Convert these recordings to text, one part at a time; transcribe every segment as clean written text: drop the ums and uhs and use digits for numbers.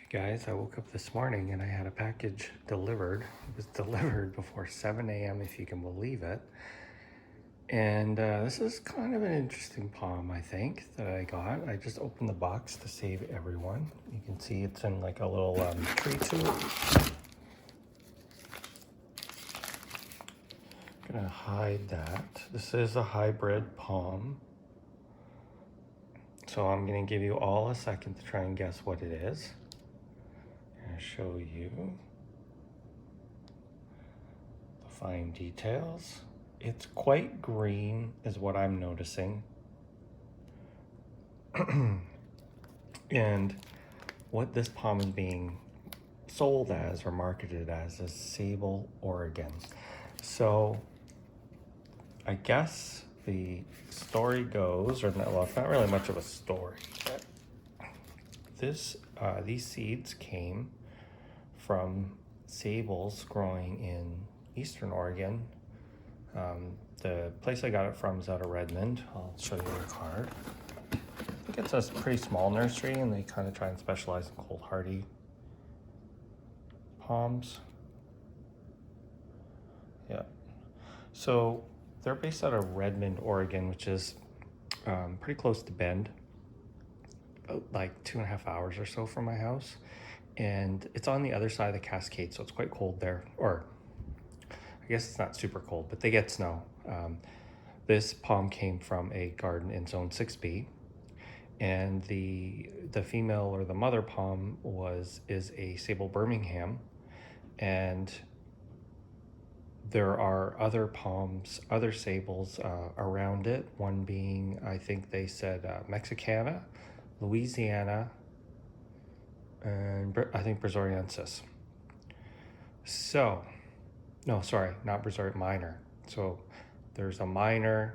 Guys, I woke up this morning and I had a package delivered. It was delivered before 7 a.m., if you can believe it. And this is kind of an interesting palm, I think, that I got. I just opened the box to save everyone. You can see it's in like a little tree tube. I'm gonna hide that. This is a hybrid palm. So I'm gonna give you all a second to try and guess what it is. I'm gonna show you the fine details. It's quite green is what I'm noticing. And what this palm is being sold as or marketed as is Sabal, Oregon. So I guess the story goes, or well, it's not really much of a story, but these seeds came from sabals growing in eastern Oregon. The place I got it from is out of Redmond. I'll show you the card. I think it's a pretty small nursery, and they kind of try and specialize in cold hardy palms. Yeah. So they're based out of Redmond, Oregon, which is pretty close to Bend, about like 2.5 hours or so from my house. And it's on the other side of the Cascade, so it's quite cold there. Or I guess it's not super cold, but they get snow. This palm came from a garden in Zone 6B, and the female or the mother palm is a Sabal Birmingham, and there are other palms, other sabals around it. One being, I think they said Mexicana, Louisiana, and I think Brazoriensis. So, no, sorry, not Brazoriensis, minor. So there's a minor,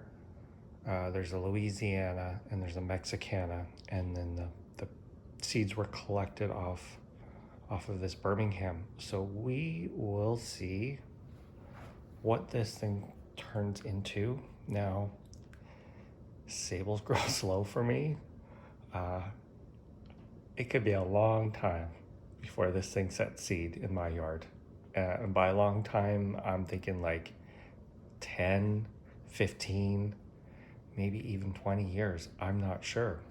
there's a Louisiana, and there's a Mexicana, and then the seeds were collected off of this Birmingham. So we will see what this thing turns into. Now, sabals grow slow for me. It could be a long time before this thing sets seed in my yard. And by a long time, I'm thinking like 10, 15, maybe even 20 years. I'm not sure.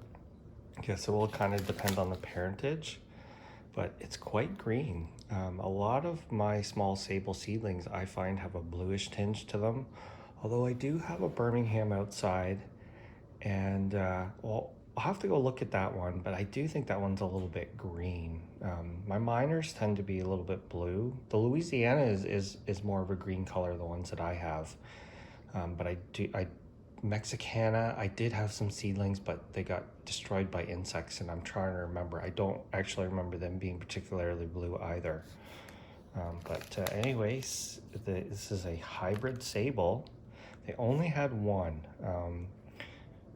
I guess it will kind of depend on the parentage, but it's quite green. A lot of my small sabal seedlings I find have a bluish tinge to them, although I do have a Birmingham outside, and well, I'll have to go look at that one, but I do think that one's a little bit green. My minors tend to be a little bit blue. The Louisiana is more of a green color, the ones that I have. But Mexicana, I did have some seedlings, but they got destroyed by insects, and I'm trying to remember. I don't actually remember them being particularly blue either. Anyways, this is a hybrid Sabal. They only had one.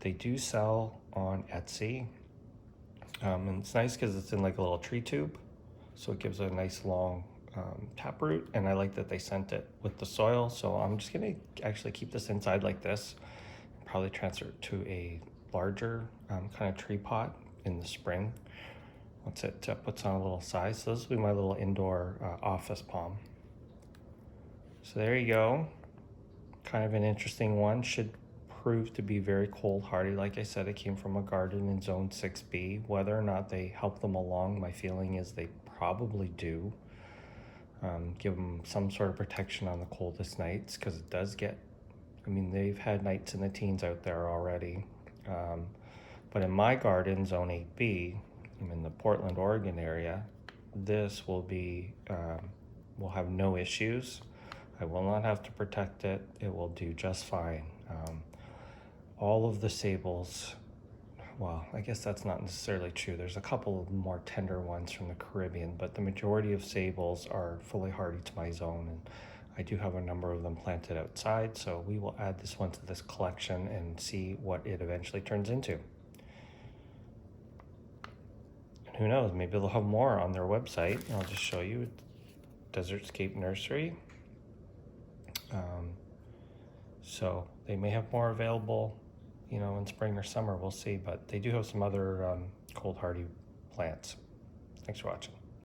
They do sell on Etsy, and it's nice because it's in like a little tree tube, so it gives a nice long taproot, and I like that they sent it with the soil. So I'm just gonna actually keep this inside like this, probably transfer it to a larger kind of tree pot in the spring once it puts on a little size. So this will be my little indoor office palm. So there you go. Kind of an interesting one. Should prove to be very cold hardy. Like I said, it came from a garden in Zone 6B. Whether or not they help them along, my feeling is they probably do. Give them some sort of protection on the coldest nights, because it does get, I mean, they've had nights in the teens out there already. But in my garden, Zone 8B, I'm in the Portland, Oregon area, this will be, will have no issues. I will not have to protect it. It will do just fine. All of the sabals, well, I guess that's not necessarily true. There's a couple of more tender ones from the Caribbean, but the majority of sabals are fully hardy to my zone, and I do have a number of them planted outside, so we will add this one to this collection and see what it eventually turns into. And who knows, maybe they'll have more on their website. I'll just show you. Desertscape Nursery. So they may have more available, you know, in spring or summer, we'll see, but they do have some other cold hardy plants. Thanks for watching.